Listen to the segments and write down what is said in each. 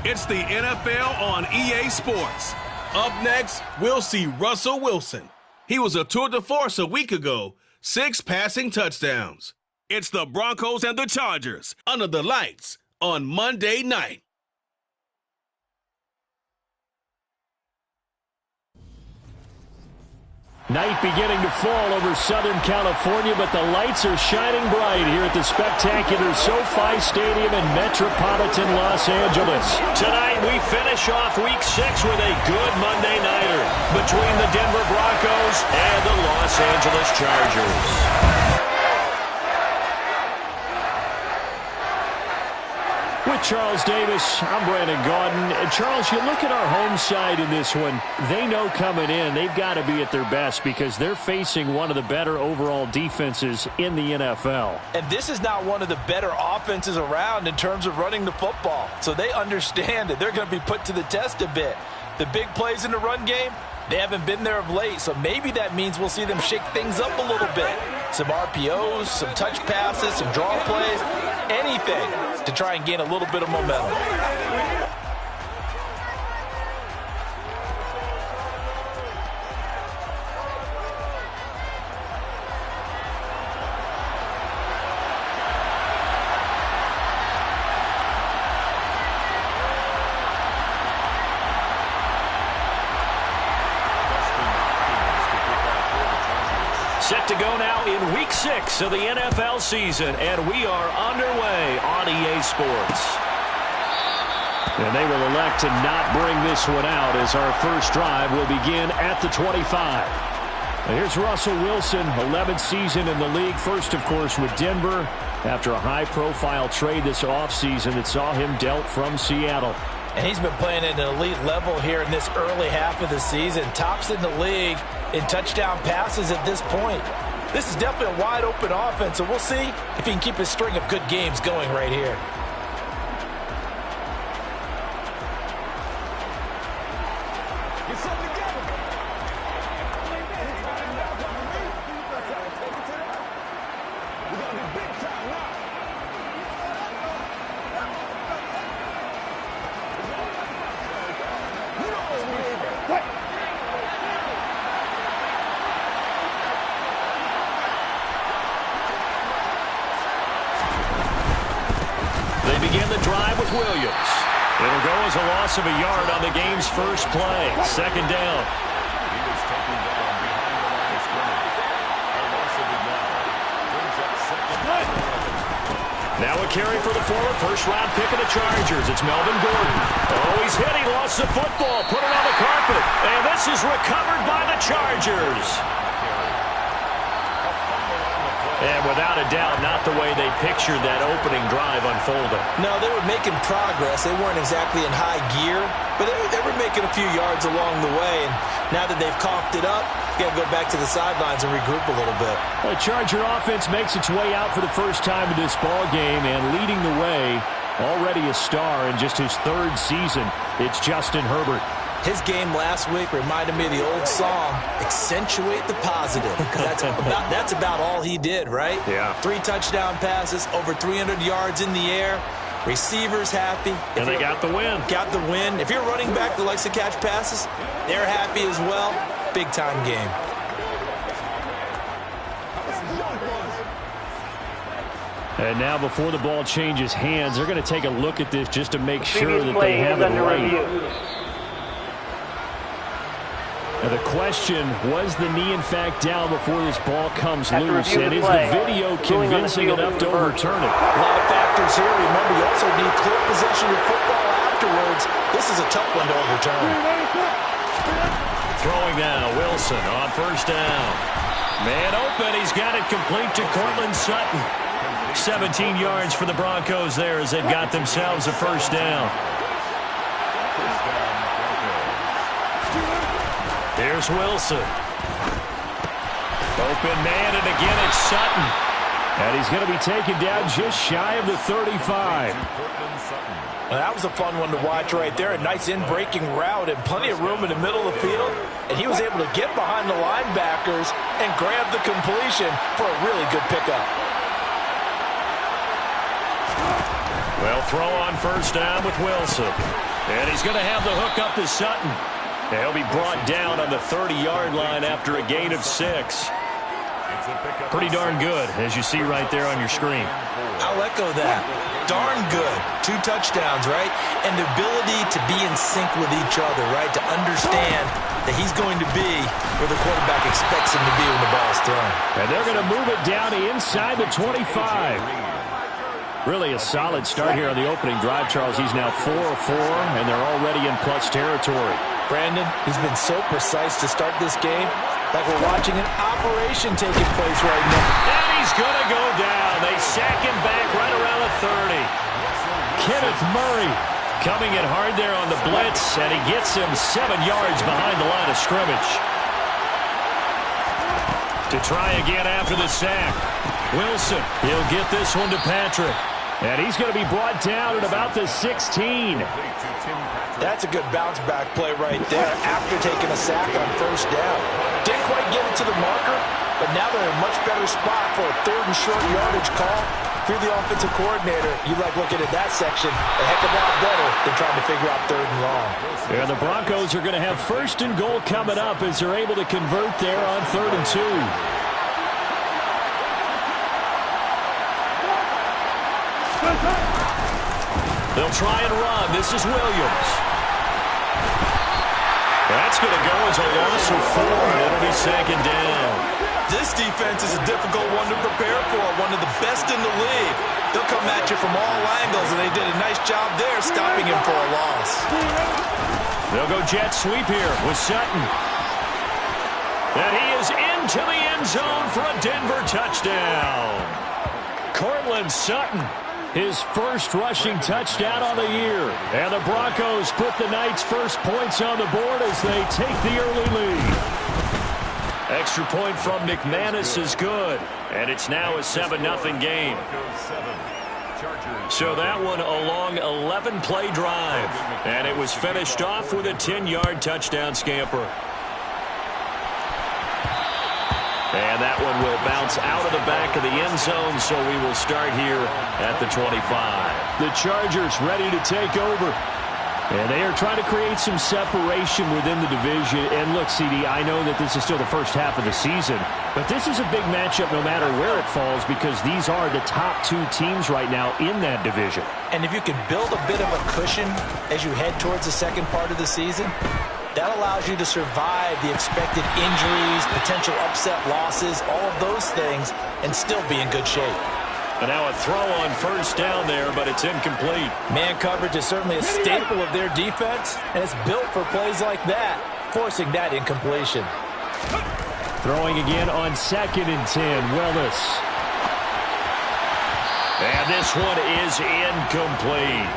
It's the NFL on EA Sports. Up next, we'll see Russell Wilson. He was a tour de force a week ago, 6 passing touchdowns. It's the Broncos and the Chargers under the lights on Monday night. Night beginning to fall over Southern California, but the lights are shining bright here at the spectacular SoFi Stadium in metropolitan Los Angeles. Tonight we finish off Week 6 with a good Monday nighter between the Denver Broncos and the Los Angeles Chargers. With Charles Davis, I'm Brandon Gaudin. And Charles, you look at our home side in this one, they know coming in they've got to be at their best because they're facing one of the better overall defenses in the NFL. And this is not one of the better offenses around in terms of running the football. So they understand that they're going to be put to the test a bit. The big plays in the run game, they haven't been there of late, so maybe that means we'll see them shake things up a little bit. Some RPOs, some touch passes, some draw plays, anything to try and gain a little bit of momentum. Set to go now in Week 6 of the NFL season, and we are underway on EA Sports. And they will elect to not bring this one out as our first drive will begin at the 25. And here's Russell Wilson, 11th season in the league. First, of course, with Denver after a high-profile trade this offseason that saw him dealt from Seattle. And he's been playing at an elite level here in this early half of the season. Tops in the league in touchdown passes at this point. This is definitely a wide-open offense, so we'll see if he can keep his string of good games going right here. Begin the drive with Williams. It'll go as a loss of a yard on the game's first play. Second down. Now a carry for the former first-round pick of the Chargers. It's Melvin Gordon. Oh, he's hit. He lost the football. Put it on the carpet. And this is recovered by the Chargers. And without a doubt, not the way they pictured that opening drive unfolding. No, they were making progress. They weren't exactly in high gear, but they were making a few yards along the way. And now that they've coughed it up, you got to go back to the sidelines and regroup a little bit. The Charger offense makes its way out for the first time in this ball game, and leading the way, already a star in just his 3rd season, it's Justin Herbert. His game last week reminded me of the old song, Accentuate the Positive. That's about all he did, right? Yeah. 3 touchdown passes, over 300 yards in the air. Receivers happy. And they got the win. Got the win. If you're a running back that likes to catch passes, they're happy as well. Big-time game. And now before the ball changes hands, they're going to take a look at this just to make sure that they have it right. Now the question, was the knee in fact down before this ball comes loose? And is the video convincing enough to overturn it? A lot of factors here. Remember, you also need clear possession of football afterwards. This is a tough one to overturn. Throwing now, Wilson on first down. Man open, he's got it complete to Cortland Sutton. 17 yards for the Broncos there as they've got themselves a first down. Here's Wilson. Open man, and again it's Sutton. And he's going to be taken down just shy of the 35. Well, that was a fun one to watch right there. A nice in-breaking route and plenty of room in the middle of the field. And he was able to get behind the linebackers and grab the completion for a really good pickup. Well, throw on first down with Wilson. And he's going to have the hook up to Sutton. He'll be brought down on the 30-yard line after a gain of 6. Pretty darn good, as you see right there on your screen. I'll echo that. Darn good. 2 touchdowns, right? And the ability to be in sync with each other, right? To understand that he's going to be where the quarterback expects him to be when the ball is thrown. And they're going to move it down inside the 25. Really a solid start here on the opening drive, Charles. He's now 4 of 4, and they're already in plus territory. Brandon, he's been so precise to start this game, like we're watching an operation taking place right now. And he's going to go down. They sack him back right around the 30. Kenneth Murray coming in hard there on the blitz, and he gets him 7 yards behind the line of scrimmage. To try again after the sack. Wilson, he'll get this one to Patrick. And he's going to be brought down at about the 16. That's a good bounce-back play right there after taking a sack on first down. Didn't quite get it to the marker, but now they're in a much better spot for a 3rd and short yardage call. Through the offensive coordinator, you like looking at that section a heck of a lot better than trying to figure out 3rd and long. Yeah, the Broncos are going to have 1st and goal coming up as they're able to convert there on 3rd and 2. They'll try and run. This is Williams. That's going to go as a loss of 4. It'll be 2nd down. This defense is a difficult one to prepare for, one of the best in the league. They'll come at you from all angles, and they did a nice job there stopping him for a loss. They'll go jet sweep here with Sutton. And he is into the end zone for a Denver touchdown. Cortland Sutton, his first rushing touchdown on the year. And the Broncos put the Knights' first points on the board as they take the early lead. Extra point from McManus is good. And it's now a 7-0 game. So that one a long 11-play drive. And it was finished off with a 10-yard touchdown scamper. And that one will bounce out of the back of the end zone, so we will start here at the 25. The Chargers ready to take over. And they are trying to create some separation within the division. And look, CD, I know that this is still the first half of the season, but this is a big matchup no matter where it falls because these are the top 2 teams right now in that division. And if you can build a bit of a cushion as you head towards the second part of the season, that allows you to survive the expected injuries, potential upset losses, all of those things, and still be in good shape. And now a throw on first down there, but it's incomplete. Man coverage is certainly a staple of their defense, and it's built for plays like that, forcing that incompletion. Throwing again on 2nd and 10, Willis. And this one is incomplete.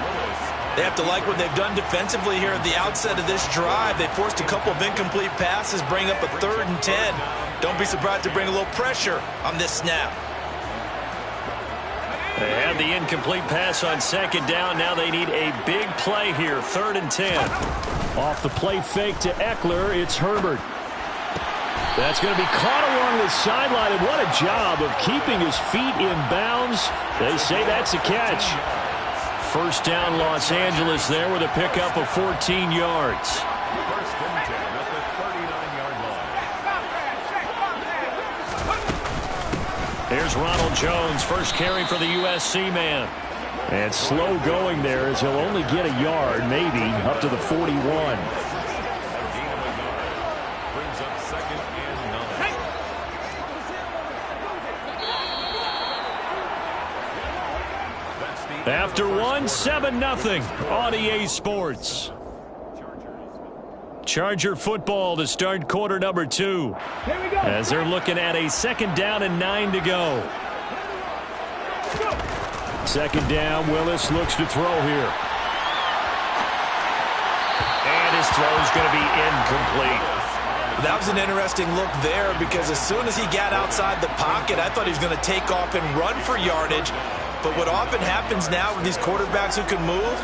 They have to like what they've done defensively here at the outset of this drive. They forced a couple of incomplete passes, bring up a 3rd and 10. Don't be surprised to bring a little pressure on this snap. They had the incomplete pass on 2nd down. Now they need a big play here, 3rd and 10. Off the play fake to Eckler, it's Herbert. That's going to be caught along the sideline, and what a job of keeping his feet in bounds. They say that's a catch. First down, Los Angeles there with a pickup of 14 yards. Here's Ronald Jones, first carry for the USC man. And slow going there as he'll only get a yard, maybe, up to the 41. After 7-0 on EA Sports. Charger football to start quarter number 2. As they're looking at a 2nd down and 9 to go. 2nd down, Willis looks to throw here. And his throw is going to be incomplete. That was an interesting look there because as soon as he got outside the pocket, I thought he was going to take off and run for yardage. But what often happens now with these quarterbacks who can move,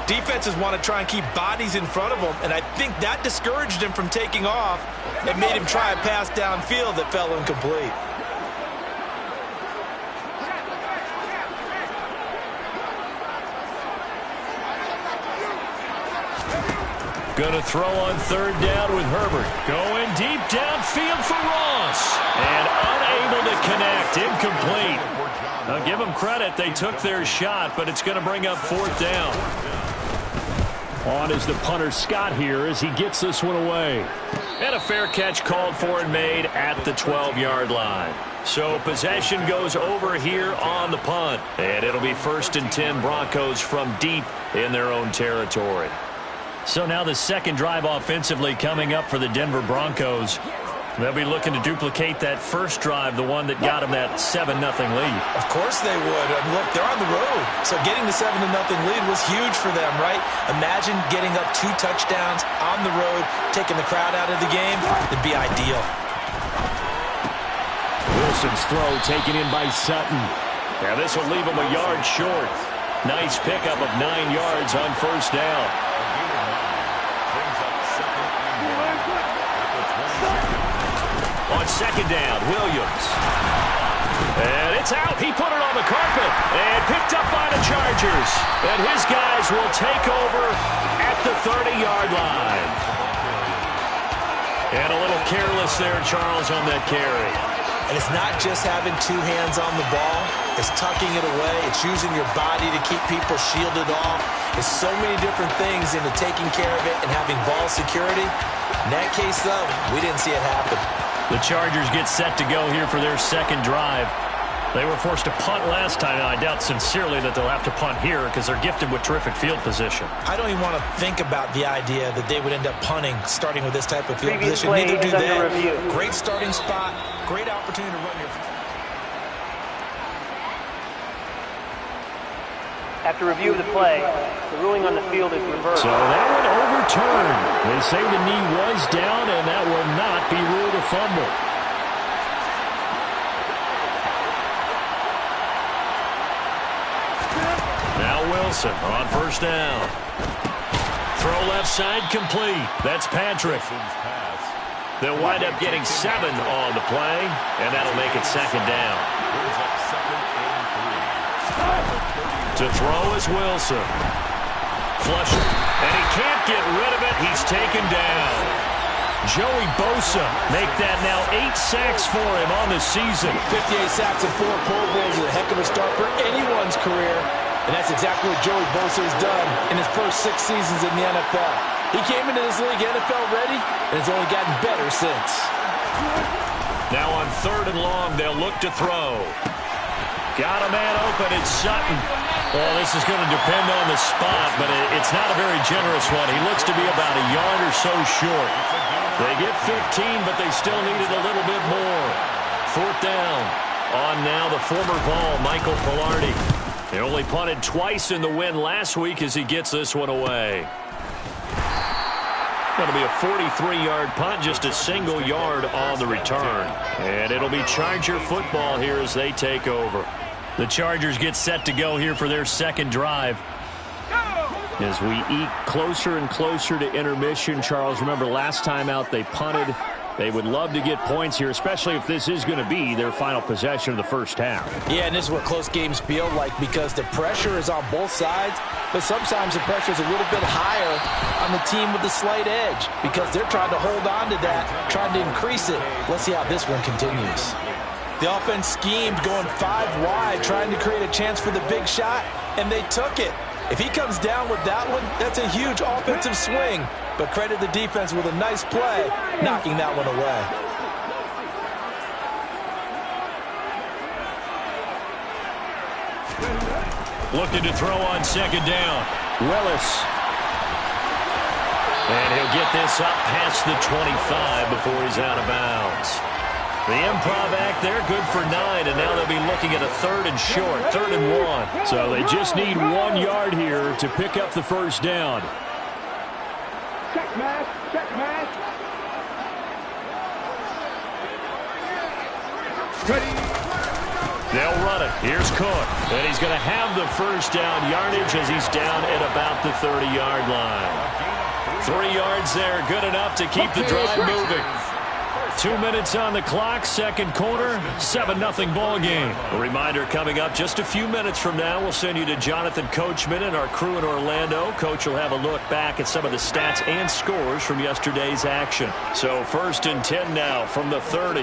defenses want to try and keep bodies in front of them, and I think that discouraged him from taking off and made him try a pass downfield that fell incomplete. Going to throw on third down with Herbert. Going deep downfield for Ross. And unable to connect. Incomplete. Now give them credit. They took their shot, but it's going to bring up fourth down. On is the punter Scott here as he gets this one away. And a fair catch called for and made at the 12-yard line. So possession goes over here on the punt. And it'll be 1st and 10 Broncos from deep in their own territory. So now the second drive offensively coming up for the Denver Broncos. They'll be looking to duplicate that first drive, the one that got them that 7-0 lead. Of course they would. I mean, look, they're on the road. So getting the 7-0 lead was huge for them, right? Imagine getting up 2 touchdowns on the road, taking the crowd out of the game. It'd be ideal. Wilson's throw taken in by Sutton. Now this will leave him a yard short. Nice pickup of 9 yards on first down. On second down, Williams. And it's out. He put it on the carpet and picked up by the Chargers. And his guys will take over at the 30-yard line. And a little careless there, Charles, on that carry. And it's not just having 2 hands on the ball. It's tucking it away. It's using your body to keep people shielded off. There's so many different things into taking care of it and having ball security. In that case, though, we didn't see it happen. The Chargers get set to go here for their second drive. They were forced to punt last time, and I doubt sincerely that they'll have to punt here because they're gifted with terrific field position. I don't even want to think about the idea that they would end up punting starting with this type of field position. Neither do they. Great starting spot, great opportunity to run your... After review of the play, the ruling on the field is reversed. So that one overturned. They say the knee was down, and that will not be ruled a fumble. Now Wilson on first down. Throw left side complete. That's Patrick. They'll wind up getting 7 on the play, and that'll make it second down. To throw is Wilson. Flush it. And he can't get rid of it. He's taken down. Joey Bosa make that now 8 sacks for him on the season. 58 sacks and 4 Pro Bowls is a heck of a start for anyone's career. And that's exactly what Joey Bosa has done in his first 6 seasons in the NFL. He came into this league NFL ready, and it's only gotten better since. Now on 3rd and long, they'll look to throw. Got a man open. It's Sutton. Well, this is going to depend on the spot, but it's not a very generous one. He looks to be about a yard or so short. They get 15, but they still needed a little bit more. 4th down. On now the former Vol, Michael Palardy. They only punted twice in the win last week as he gets this one away. Going to be a 43-yard punt, just a single yard on the return. And it'll be Charger football here as they take over. The Chargers get set to go here for their second drive. As we eke closer and closer to intermission, Charles, remember last time out they punted. They would love to get points here, especially if this is going to be their final possession of the first half. Yeah, and this is what close games feel like because the pressure is on both sides, but sometimes the pressure is a little bit higher on the team with the slight edge because they're trying to hold on to that, trying to increase it. Let's see how this one continues. The offense schemed going 5 wide, trying to create a chance for the big shot, and they took it. If he comes down with that one, that's a huge offensive swing. But credit the defense with a nice play, knocking that one away. Looking to throw on second down. Willis. And he'll get this up past the 25 before he's out of bounds. The improv act there, good for 9, and now they'll be looking at a 3rd and short, 3rd and 1. So they just need 1 yard here to pick up the first down. Check match, check match. Ready. They'll run it. Here's Cook, and he's going to have the first down yardage as he's down at about the 30-yard line. 3 yards there, good enough to keep the drive moving. 2 minutes on the clock, second quarter, 7-0 ball game. A reminder coming up just a few minutes from now, we'll send you to Jonathan Coachman and our crew in Orlando. Coach will have a look back at some of the stats and scores from yesterday's action. So 1st and 10 now from the 30.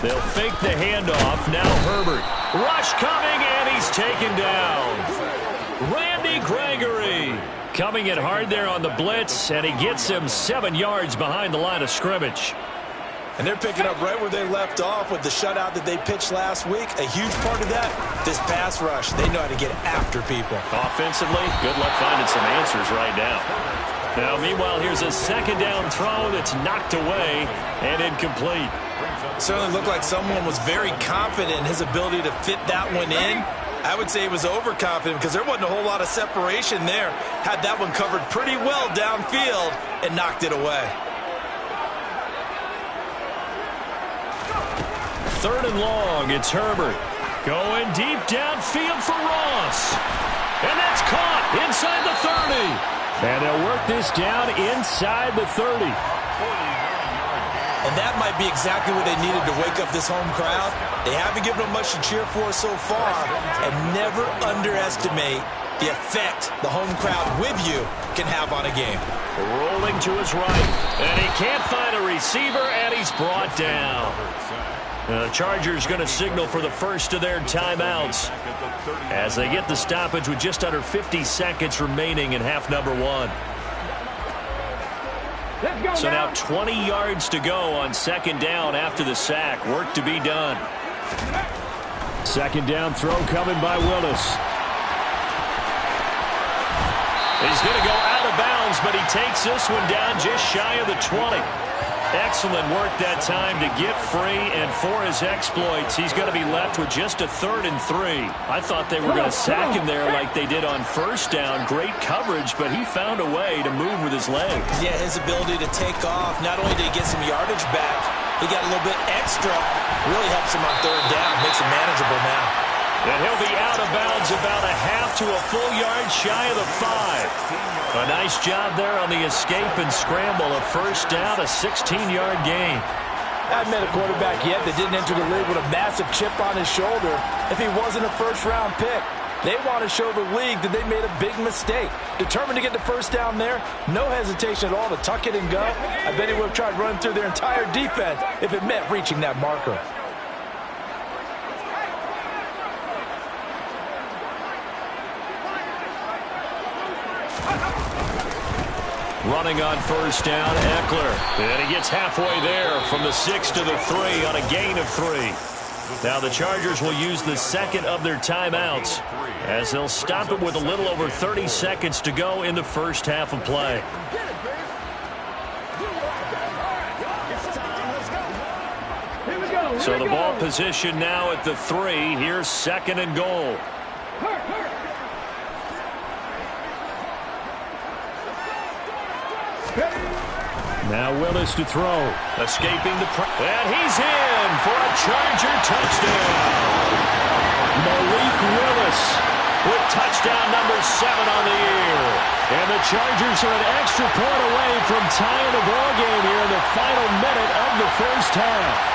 They'll fake the handoff. Now Herbert. Rush coming, and he's taken down. Randy Gregory coming in hard there on the blitz, and he gets him 7 yards behind the line of scrimmage. And they're picking up right where they left off with the shutout that they pitched last week. A huge part of that, this pass rush. They know how to get after people. Offensively, good luck finding some answers right now. Now, meanwhile, here's a second down throw that's knocked away and incomplete. Certainly looked like someone was very confident in his ability to fit that one in. I would say he was overconfident because there wasn't a whole lot of separation there. Had that one covered pretty well downfield and knocked it away. 3rd and long, it's Herbert. Going deep downfield for Ross. And that's caught inside the 30. And they'll work this down inside the 30. And that might be exactly what they needed to wake up this home crowd. They haven't given them much to cheer for so far. And never underestimate the effect the home crowd with you can have on a game. Rolling to his right. And he can't find a receiver, and he's brought down. The Chargers going to signal for the first of their timeouts as they get the stoppage with just under 50 seconds remaining in half number 1. So now 20 yards to go on 2nd down after the sack. Work to be done. 2nd down throw coming by Willis. He's going to go out of bounds, but he takes this one down just shy of the 20. Excellent work that time to get free, and for his exploits, he's going to be left with just a 3rd and 3. I thought they were going to sack him there like they did on 1st down. Great coverage, but he found a way to move with his legs. Yeah, his ability to take off, not only did he get some yardage back, he got a little bit extra. Really helps him on 3rd down, makes it manageable now. And he'll be out of bounds about a half to a full yard shy of the 5. A nice job there on the escape and scramble. A 1st down, a 16-yard gain. I haven't met a quarterback yet that didn't enter the league with a massive chip on his shoulder if he wasn't a first-round pick. They want to show the league that they made a big mistake. Determined to get the 1st down there, no hesitation at all to tuck it and go. I bet he would have tried running through their entire defense if it meant reaching that marker. Running on 1st down, Eckler. And he gets halfway there from the 6 to the 3 on a gain of 3. Now the Chargers will use the 2nd of their timeouts as they'll stop it with a little over 30 seconds to go in the first half of play. So the ball position now at the 3. Here's 2nd and goal. Now Willis to throw. Escaping the pressure. And he's in for a Charger touchdown. Malik Willis with touchdown number 7 on the year. And the Chargers are an extra point away from tying the ball game here in the final minute of the first half.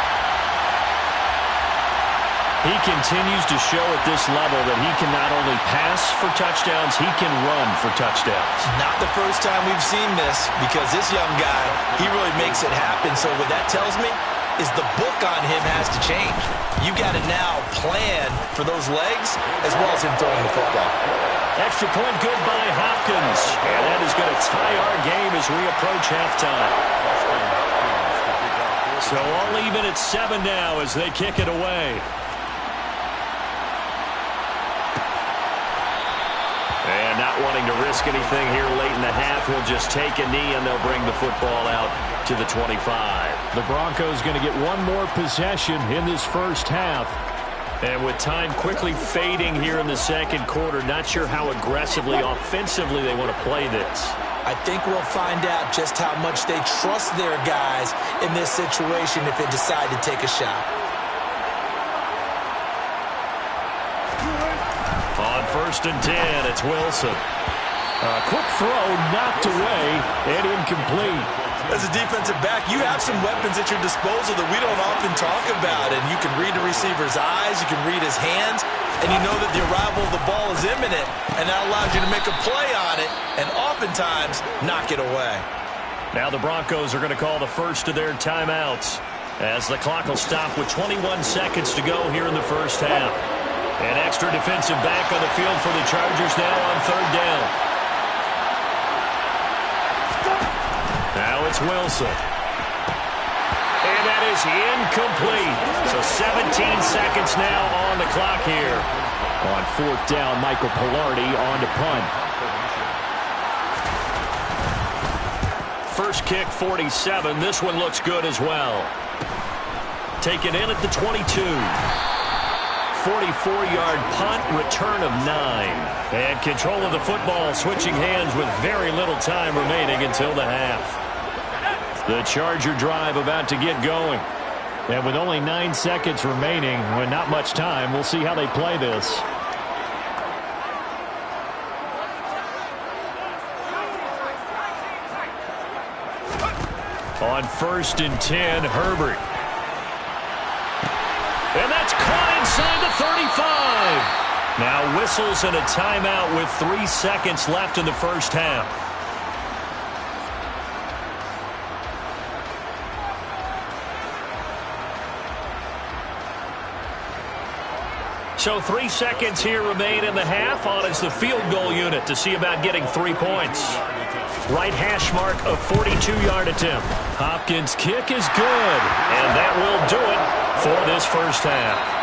He continues to show at this level that he can not only pass for touchdowns, he can run for touchdowns. Not the first time we've seen this, because this young guy, he really makes it happen. So what that tells me is the book on him has to change. You got to now plan for those legs as well as him throwing the football. Extra point good by Hopkins. And that is going to tie our game as we approach halftime. So all even at 7 now as they kick it away. And not wanting to risk anything here late in the half, he'll just take a knee and they'll bring the football out to the 25. The Broncos going to get one more possession in this first half. And with time quickly fading here in the second quarter, not sure how aggressively, offensively they want to play this. I think we'll find out just how much they trust their guys in this situation if they decide to take a shot. On 1st and 10, it's Wilson. A quick throw knocked away and incomplete. As a defensive back, you have some weapons at your disposal that we don't often talk about. And you can read the receiver's eyes, you can read his hands, and you know that the arrival of the ball is imminent, and that allows you to make a play on it and oftentimes knock it away. Now the Broncos are going to call the first of their timeouts as the clock will stop with 21 seconds to go here in the first half. An extra defensive back on the field for the Chargers now on third down. Now it's Wilson. And that is incomplete. So 17 seconds now on the clock here. On fourth down, Michael Pilardi on to punt. First kick, 47. This one looks good as well. Taken in at the 22. 44-yard punt, return of 9. And control of the football switching hands with very little time remaining until the half. The Charger drive about to get going. And with only 9 seconds remaining, with not much time, we'll see how they play this. On 1st and 10, Herbert. And that's caught inside the 35. Now whistles and a timeout with 3 seconds left in the first half. So 3 seconds here remain in the half. On is the field goal unit to see about getting 3 points. Right hash mark of 42-yard attempt. Hopkins' kick is good. And that will do it for this first half.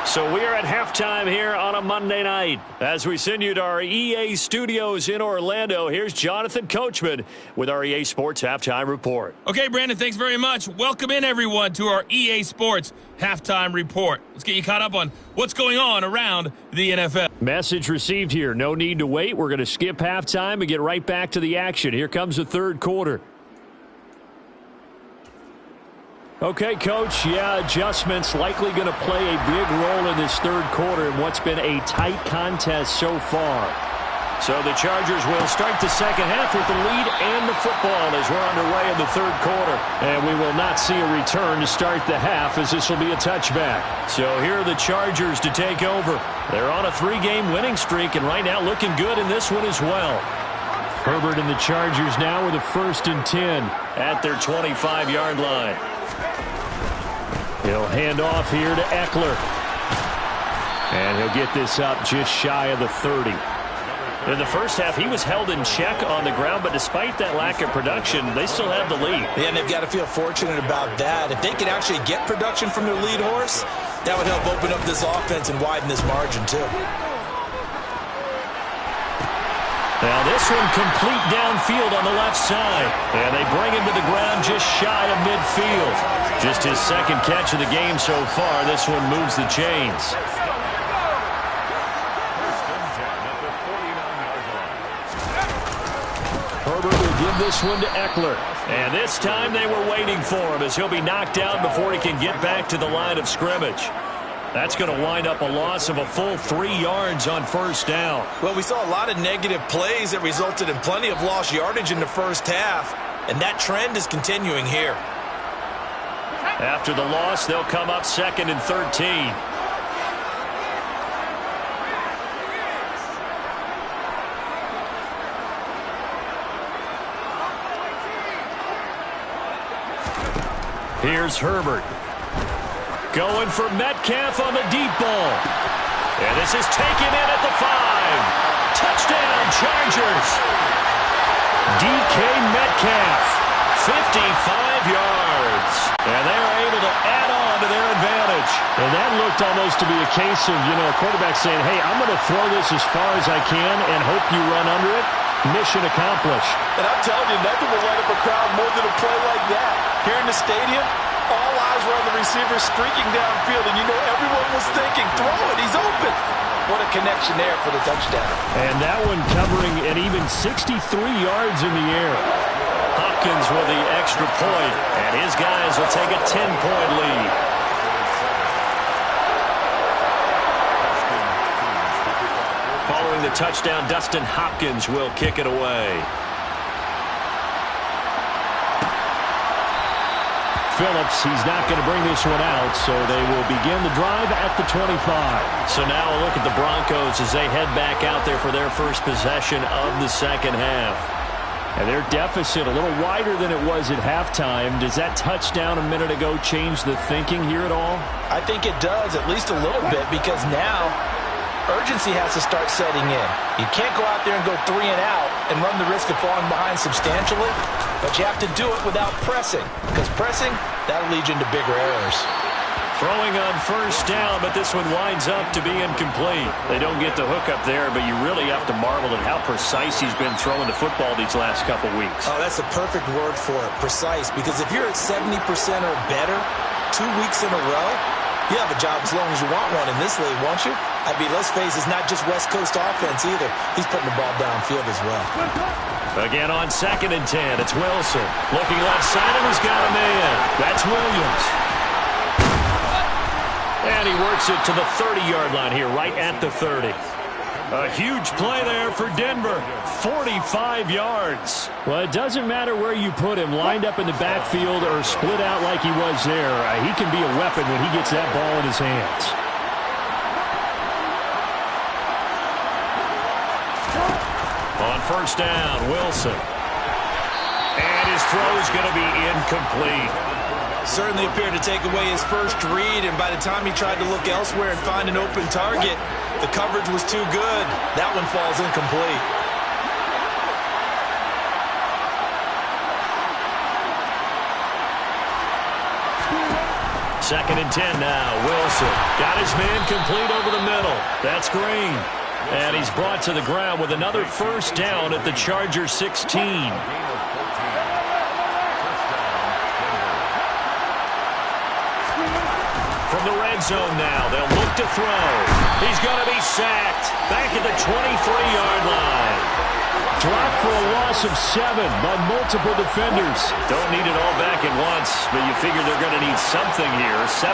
So we are at halftime here on a Monday night. As we send you to our EA studios in Orlando, here's Jonathan Coachman with our EA Sports Halftime Report. Okay, Brandon, thanks very much. Welcome in, everyone, to our EA Sports Halftime Report. Let's get you caught up on what's going on around the NFL. Message received here. No need to wait. We're going to skip halftime and get right back to the action. Here comes the third quarter. Okay, Coach, adjustments likely going to play a big role in this third quarter in what's been a tight contest so far. So the Chargers will start the second half with the lead and the football as we're underway in the third quarter. And we will not see a return to start the half as this will be a touchback. So here are the Chargers to take over. They're on a 3-game winning streak and right now looking good in this one as well. Herbert and the Chargers now with a 1st and 10 at their 25-yard line. He'll hand off here to Eckler. And he'll get this up just shy of the 30. In the first half, he was held in check on the ground, but despite that lack of production, they still have the lead. Yeah, and they've got to feel fortunate about that. If they could actually get production from their lead horse, that would help open up this offense and widen this margin, too. Now this one complete downfield on the left side. And they bring him to the ground just shy of midfield. Just his second catch of the game so far. This one moves the chains. Herbert will give this one to Eckler. And this time they were waiting for him as he'll be knocked down before he can get back to the line of scrimmage. That's going to wind up a loss of a full 3 yards on first down. Well, we saw a lot of negative plays that resulted in plenty of lost yardage in the first half, and that trend is continuing here. After the loss, they'll come up 2nd and 13. Here's Herbert. Going for Metcalf on the deep ball. And this is taken in at the 5. Touchdown, Chargers. DK Metcalf, 55 yards. And they are able to add on to their advantage. And that looked almost to be a case of, a quarterback saying, hey, I'm going to throw this as far as I can and hope you run under it. Mission accomplished. And I'm telling you, nothing will light up a crowd more than a play like that. Here in the stadium, all eyes were on the receiver streaking downfield, and everyone was thinking, throw it, he's open. What a connection there for the touchdown. And that one covering an even 63 yards in the air. Hopkins with the extra point, and his guys will take a 10-point lead. Following the touchdown, Dustin Hopkins will kick it away. Phillips. He's not going to bring this one out, so they will begin the drive at the 25. So now a look at the Broncos as they head back out there for their first possession of the second half. And their deficit a little wider than it was at halftime. Does that touchdown a minute ago change the thinking here at all? I think it does, at least a little bit, because now urgency has to start setting in. You can't go out there and go 3 and out and run the risk of falling behind substantially, but you have to do it without pressing, because pressing, that'll lead you into bigger errors. Throwing on first down, but this one winds up to be incomplete. They don't get the hook up there, but you really have to marvel at how precise he's been throwing the football these last couple weeks. Oh, that's a perfect word for it, precise, because if you're at 70% or better 2 weeks in a row, you have a job as long as you want one in this league, won't you? I mean, let's face it, it's not just West Coast offense either. He's putting the ball downfield as well. Again on 2nd and 10, it's Wilson. Looking left side, and he's got a man. That's Williams. And he works it to the 30-yard line here, right at the 30. A huge play there for Denver. 45 yards. Well, it doesn't matter where you put him, lined up in the backfield or split out like he was there. He can be a weapon when he gets that ball in his hands. On first down, Wilson. And his throw is going to be incomplete. Certainly appeared to take away his first read, and by the time he tried to look elsewhere and find an open target, the coverage was too good. That one falls incomplete. Second and 10 now. Wilson got his man complete over the middle. That's Green. And he's brought to the ground with another first down at the Charger 16. From the red zone now, they'll look to throw. He's going to be sacked. Back at the 23-yard line. Dropped for a loss of 7 by multiple defenders. Don't need it all back at once, but you figure they're going to need something here. 17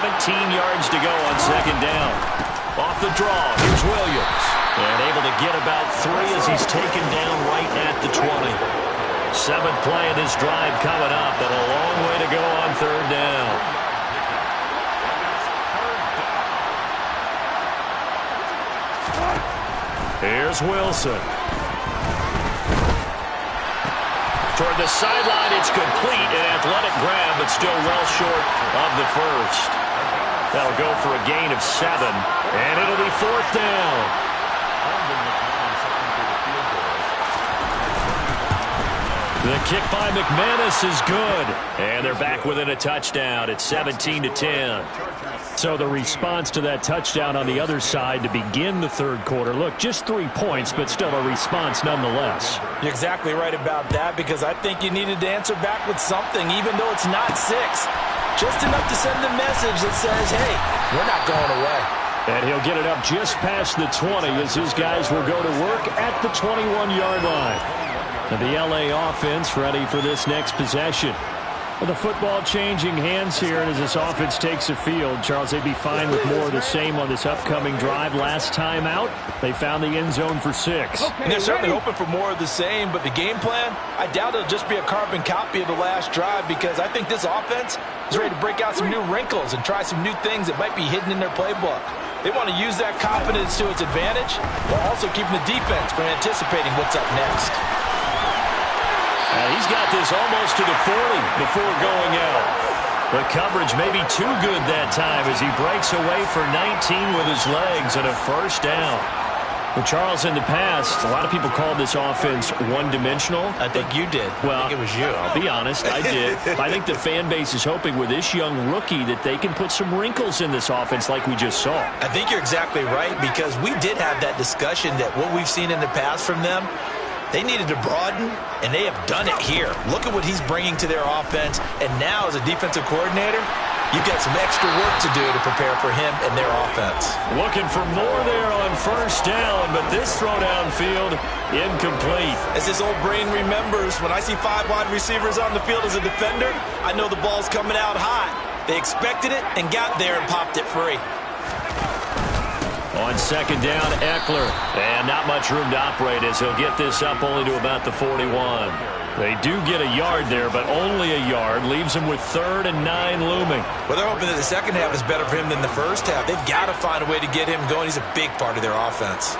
yards to go on second down. Off the draw, here's Williams. And able to get about 3 as he's taken down right at the 20. 7th play of this drive coming up, and a long way to go on third down. Here's Wilson. Toward the sideline, it's complete. An athletic grab, but still well short of the first. That'll go for a gain of 7, and it'll be 4th down. The kick by McManus is good, and they're back within a touchdown at 17-10. So the response to that touchdown on the other side to begin the third quarter. Look, just 3 points, but still a response nonetheless. You're exactly right about that, because I think you needed to answer back with something, even though it's not 6. Just enough to send a message that says, hey, we're not going away. And he'll get it up just past the 20 as his guys will go to work at the 21-yard line. And the LA offense ready for this next possession. Well, the football changing hands here, and as this offense takes the field, Charles, they'd be fine with more of the same on this upcoming drive. Last time out, they found the end zone for 6. And they're certainly hoping for more of the same, but the game plan, I doubt it'll just be a carbon copy of the last drive, because I think this offense is ready to break out some new wrinkles and try some new things that might be hidden in their playbook. They want to use that confidence to its advantage, while also keeping the defense from anticipating what's up next. He's got this almost to the 40 before going out. The coverage may be too good that time as he breaks away for 19 with his legs and a first down. Well, Charles, in the past, a lot of people called this offense one-dimensional. I think you did. Well, I think it was you. I'll be honest, I did. I think the fan base is hoping with this young rookie that they can put some wrinkles in this offense like we just saw. I think you're exactly right, because we did have that discussion that what we've seen in the past from them, they needed to broaden, and they have done it here. Look at what he's bringing to their offense, and now as a defensive coordinator, you've got some extra work to do to prepare for him and their offense. Looking for more there on first down, but this throw downfield, incomplete. As his old brain remembers, when I see 5 wide receivers on the field as a defender, I know the ball's coming out hot. They expected it and got there and popped it free. On second down, Eckler. And not much room to operate as he'll get this up only to about the 41. They do get a yard there, but only a yard. Leaves him with 3rd and 9 looming. Well, they're hoping that the second half is better for him than the first half. They've got to find a way to get him going. He's a big part of their offense.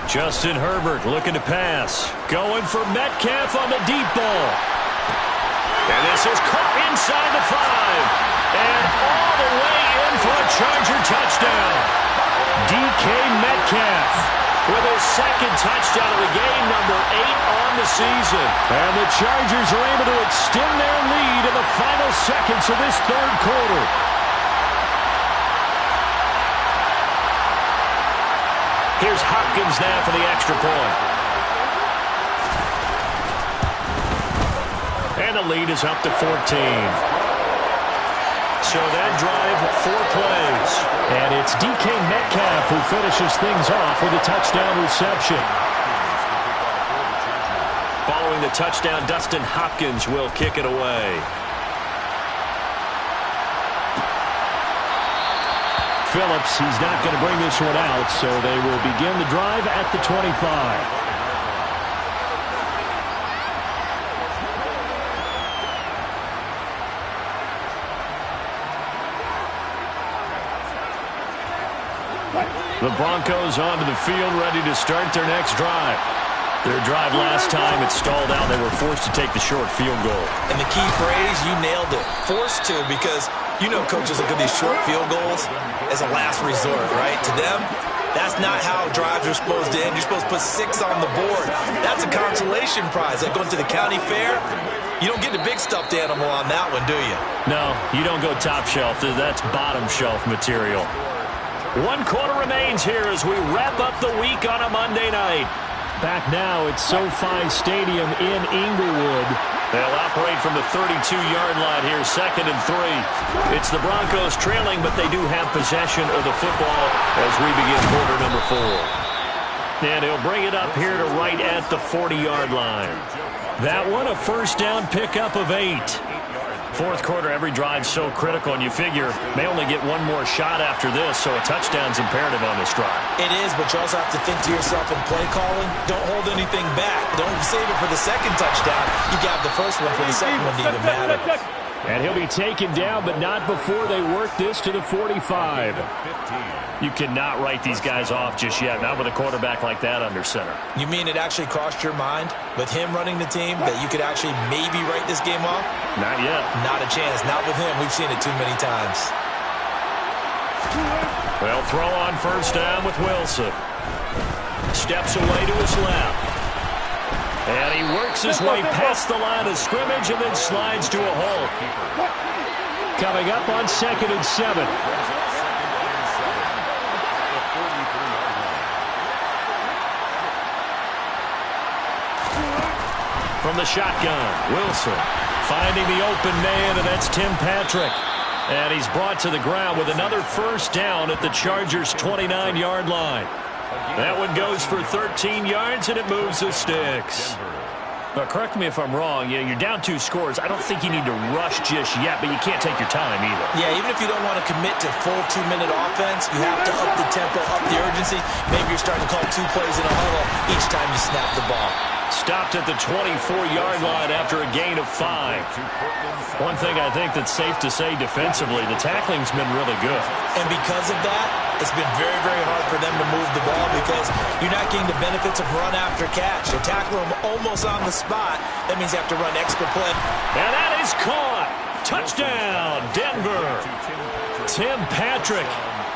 Justin Herbert looking to pass. Going for Metcalf on the deep ball. And this is caught inside the 5. And all the way in for a Charger touchdown. DK Metcalf with his second touchdown of the game, number 8 on the season. And the Chargers are able to extend their lead in the final seconds of this 3rd quarter. Here's Hopkins now for the extra point. And the lead is up to 14. So that drive, 4 plays. And it's DK Metcalf who finishes things off with a touchdown reception. Following the touchdown, Dustin Hopkins will kick it away. Phillips, he's not going to bring this one out, so they will begin the drive at the 25. The Broncos onto the field, ready to start their next drive. Their drive last time, it stalled out. They were forced to take the short field goal. And the key phrase, you nailed it. Forced to, because you know coaches look at these short field goals as a last resort, right? To them, that's not how drives are supposed to end. You're supposed to put 6 on the board. That's a consolation prize. Like going to the county fair, you don't get the big stuffed animal on that one, do you? No, you don't go top shelf. That's bottom shelf material. 1 quarter remains here as we wrap up the week on a Monday night. Back now at SoFi Stadium in Inglewood. They'll operate from the 32-yard line here, 2nd and 3. It's the Broncos trailing, but they do have possession of the football as we begin quarter number 4. And he'll bring it up here to right at the 40-yard line. That one, a first down pickup of 8. 4th quarter, every drive so critical, and you figure may only get one more shot after this, so a touchdown's imperative on this drive. It is, but you also have to think to yourself in play calling, don't hold anything back. Don't save it for the second touchdown. You got the first one for the second one to even matter. And he'll be taken down, but not before they work this to the 45. You cannot write these guys off just yet, not with a quarterback like that under center. You mean it actually crossed your mind with him running the team that you could actually maybe write this game off? Not yet. Not a chance. Not with him. We've seen it too many times. They'll throw on first down with Wilson. Steps away to his left. And he works his way past the line of scrimmage and then slides to a hole. Coming up on 2nd and 7. From the shotgun, Wilson finding the open man, and that's Tim Patrick. And he's brought to the ground with another first down at the Chargers' 29-yard line. That one goes for 13 yards, and it moves the sticks. But correct me if I'm wrong, you're down 2 scores. I don't think you need to rush just yet, but you can't take your time either. Yeah, even if you don't want to commit to full 2-minute offense, you have to up the tempo, up the urgency. Maybe you're starting to call 2 plays in a huddle each time you snap the ball. Stopped at the 24-yard line after a gain of 5. One thing I think that's safe to say defensively, the tackling's been really good. And because of that, it's been very, very hard for them to move the ball because you're not getting the benefits of run after catch. They tackle them almost on the spot. That means you have to run extra play. And that is caught. Touchdown, Denver. Tim Patrick.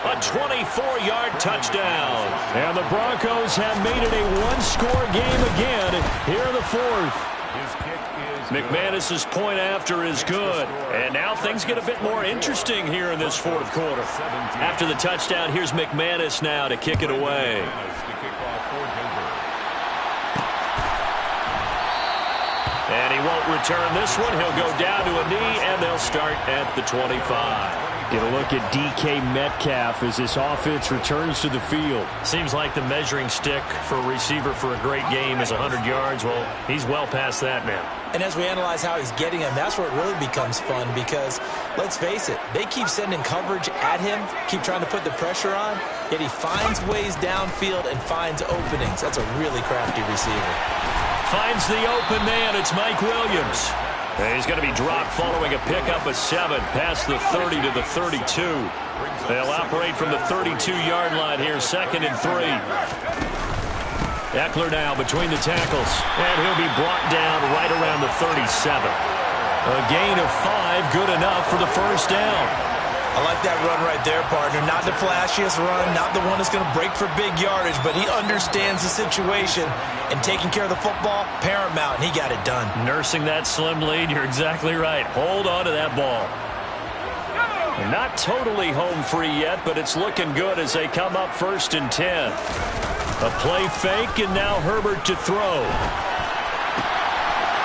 A 24-yard touchdown. And the Broncos have made it a 1-score game again here in the 4th. McManus's point after is good. And now things get a bit more interesting here in this 4th quarter. After the touchdown, here's McManus now to kick it away. And he he won't return this one. He'll go down to a knee, and they'll start at the 25. Get a look at DK Metcalf as this offense returns to the field. Seems like the measuring stick for a receiver for a great game is 100 yards. Well, he's well past that now. And as we analyze how he's getting him, that's where it really becomes fun because, let's face it, they keep sending coverage at him, keep trying to put the pressure on, yet he finds ways downfield and finds openings. That's a really crafty receiver. Finds the open man. It's Mike Williams. And he's going to be dropped following a pickup of 7 past the 30 to the 32. They'll operate from the 32-yard line here, 2nd and 3. Eckler now between the tackles, and he'll be brought down right around the 37. A gain of 5, good enough for the first down. I like that run right there, partner. Not the flashiest run, not the one that's going to break for big yardage, but he understands the situation, and taking care of the football, paramount, and he got it done. Nursing that slim lead, you're exactly right. Hold on to that ball. Not totally home free yet, but it's looking good as they come up 1st and 10. A play fake, and now Herbert to throw.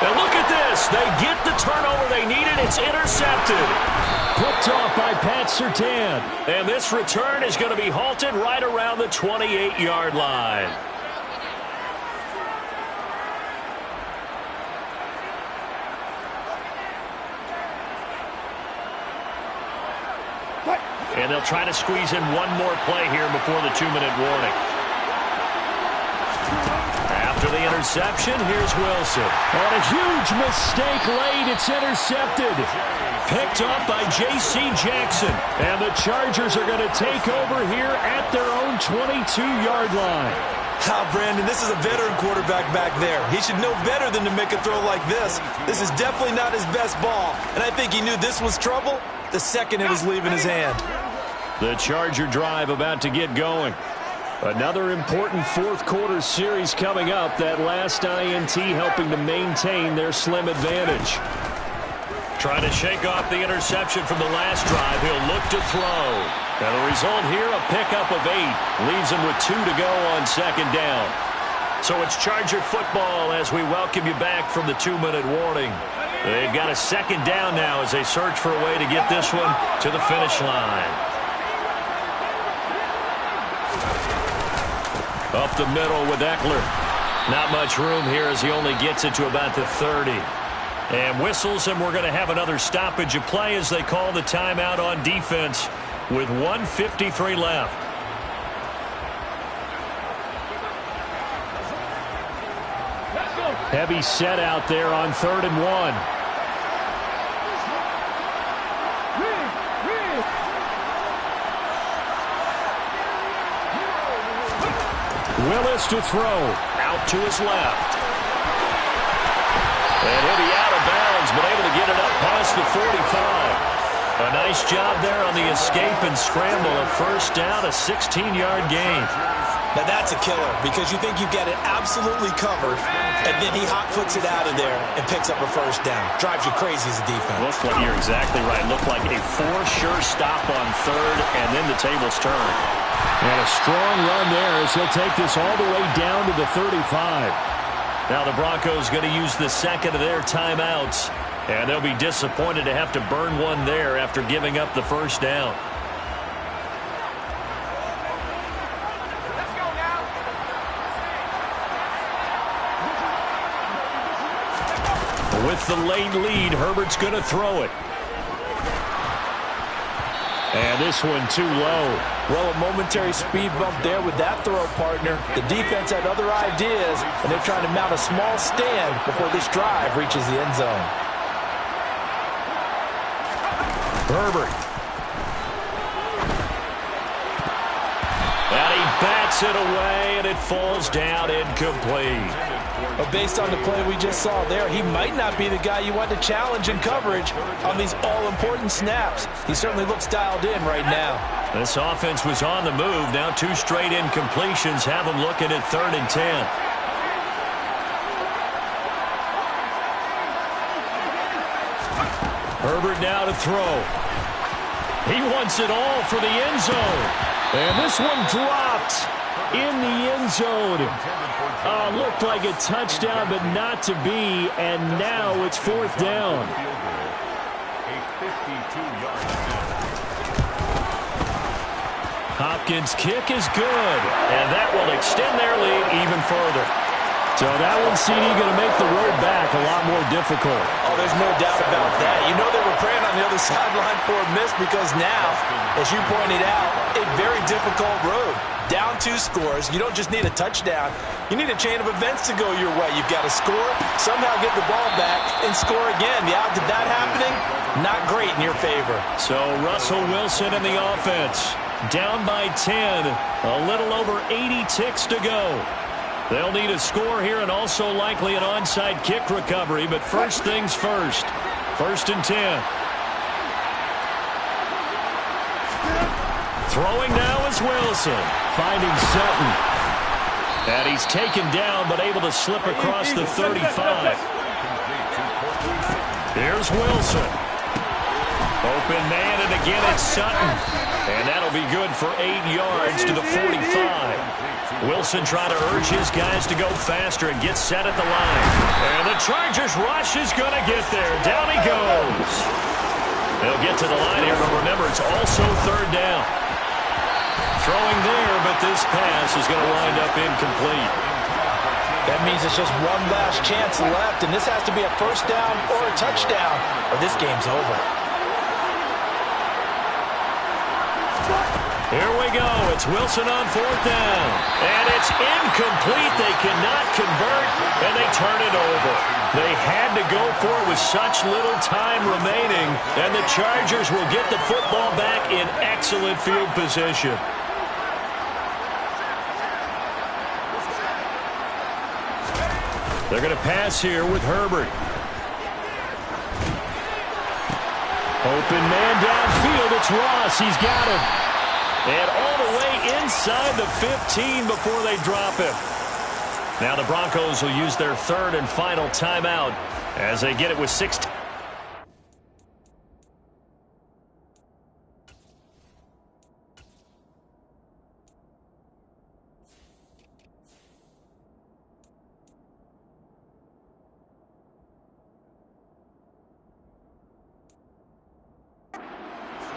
And look at this. They get the turnover they needed. It's intercepted. Picked off by Pat Surtain. And this return is going to be halted right around the 28-yard line. And they'll try to squeeze in one more play here before the 2-minute warning. After the interception, here's Wilson. On a huge mistake late, it's intercepted. Picked up by J.C. Jackson. And the Chargers are going to take over here at their own 22-yard line. Brandon, this is a veteran quarterback back there. He should know better than to make a throw like this. This is definitely not his best ball. And I think he knew this was trouble the second it was leaving his hand. The Charger drive about to get going. Another important fourth-quarter series coming up. That last INT helping to maintain their slim advantage. Trying to shake off the interception from the last drive. He'll look to throw. And the result here, a pickup of 8. Leaves him with 2 to go on 2nd down. So it's Charger football as we welcome you back from the 2-minute warning. They've got a 2nd down now as they search for a way to get this one to the finish line. Up the middle with Eckler. Not much room here as he only gets it to about the 30. And whistles, and we're going to have another stoppage of play as they call the timeout on defense with 1:53 left. Heavy set out there on 3rd and 1. Willis to throw. Out to his left. And he'll be out of bounds, but able to get it up past the 45. A nice job there on the escape and scramble. A first down, a 16-yard gain. Now that's a killer because you think you've got it absolutely covered, and then he hot-foots it out of there and picks up a first down. Drives you crazy as a defense. Looks like you're exactly right. Looked like a for-sure stop on 3rd, and then the tables turn. And a strong run there as he'll take this all the way down to the 35. Now the Broncos going to use the 2nd of their timeouts, and they'll be disappointed to have to burn one there after giving up the first down. With the late lead, Herbert's going to throw it. And this one too low. Well, a momentary speed bump there with that throw, partner. The defense had other ideas, and they're trying to mount a small stand before this drive reaches the end zone. Herbert. And he bats it away, and it falls down incomplete. But based on the play we just saw there, he might not be the guy you want to challenge in coverage on these all-important snaps. He certainly looks dialed in right now. This offense was on the move. Now 2 straight incompletions have them looking at 3rd and 10. Herbert now to throw. He wants it all for the end zone. And this one dropped. in the end zone. Looked like a touchdown, but not to be, and now it's 4th down. Hopkins' kick is good, and that will extend their lead even further. So that one, CD, going to make the road back a lot more difficult. Oh, there's no doubt about that. You know they were praying on the other sideline for a miss because now, as you pointed out, a very difficult road. Down 2 scores. You don't just need a touchdown. You need a chain of events to go your way. You've got to score, somehow get the ball back, and score again. The odds of that happening, not great in your favor. So Russell Wilson in the offense. Down by 10. A little over 80 ticks to go. They'll need a score here and also likely an onside kick recovery, but first things first. 1st and 10. Throwing now is Wilson, finding Sutton. And he's taken down, but able to slip across the 35. Here's Wilson. Open man, and again it's Sutton. And that'll be good for 8 yards to the 45. Wilson trying to urge his guys to go faster and get set at the line. And the Chargers rush is going to get there. Down he goes. They'll get to the line here, but remember, it's also 3rd down. Throwing there, but this pass is going to wind up incomplete. That means it's just one last chance left, and this has to be a 1st down or a touchdown, or this game's over. Here we go. It's Wilson on 4th down. And it's incomplete. They cannot convert, and they turn it over. They had to go for it with such little time remaining, and the Chargers will get the football back in excellent field position. They're going to pass here with Herbert. Open man downfield. It's Ross. He's got him. And all the way inside the 15 before they drop him. Now the Broncos will use their 3rd and final timeout as they get it with 6.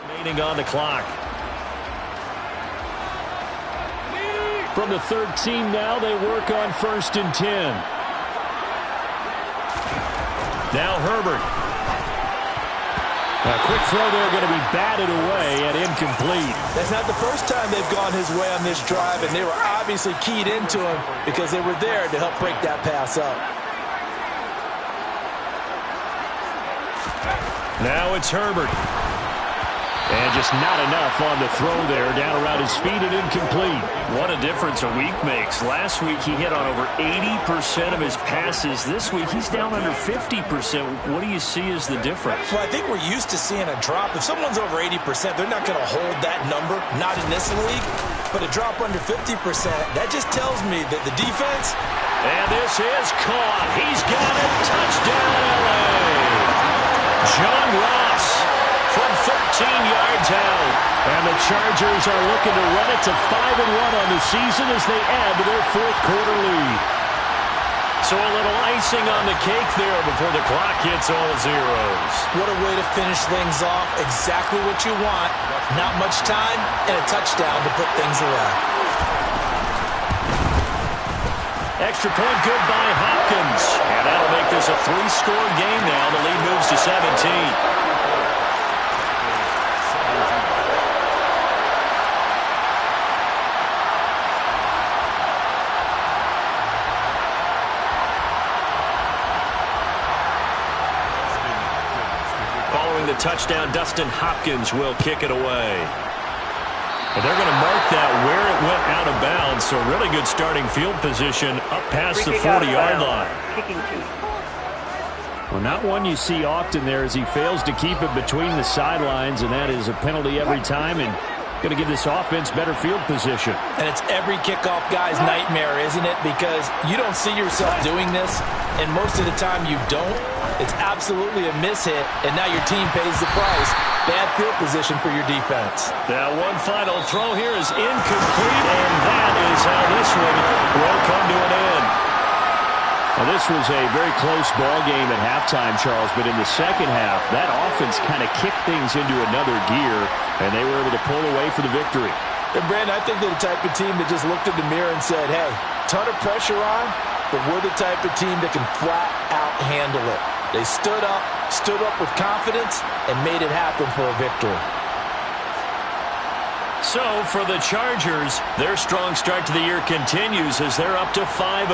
Remaining on the clock. From the 13 now, they work on 1st and 10. Now Herbert. A quick throw there going to be batted away and incomplete. That's not the first time they've gone his way on this drive, and they were obviously keyed into him because they were there to help break that pass up. Now it's Herbert. And just not enough on the throw there. Down around his feet and incomplete. What a difference a week makes. Last week he hit on over 80% of his passes. This week he's down under 50%. What do you see as the difference? Well, I think we're used to seeing a drop. If someone's over 80%, they're not going to hold that number. Not in this league. But a drop under 50%, that just tells me that the defense... And this is caught. He's got it. Touchdown, L.A. John Ross from 13 yards out. And the Chargers are looking to run it to 5-1 on the season as they add to their 4th quarter lead. So a little icing on the cake there before the clock hits all zeros. What a way to finish things off. Exactly what you want. Not much time and a touchdown to put things away. Extra point good by Hopkins. And that'll make this a 3-score game now. The lead moves to 17. The touchdown, Dustin Hopkins will kick it away. And they're going to mark that where it went out of bounds, so really good starting field position up past the 40-yard line. Well, not one you see often there as he fails to keep it between the sidelines, and that is a penalty every time, and going to give this offense better field position. And it's every kickoff guy's nightmare, isn't it? Because you don't see yourself doing this, and most of the time you don't, it's absolutely a mishit, and now your team pays the price. Bad field position for your defense. Now one final throw here is incomplete, and that is how this one will come to an end. Well, this was a very close ball game at halftime, Charles, but in the second half, that offense kind of kicked things into another gear, and they were able to pull away for the victory. And Brandon, I think they're the type of team that just looked in the mirror and said, hey, ton of pressure on, but we're the type of team that can flat out handle it. They stood up with confidence, and made it happen for a victory. So for the Chargers, their strong start to the year continues as they're up to 5-1.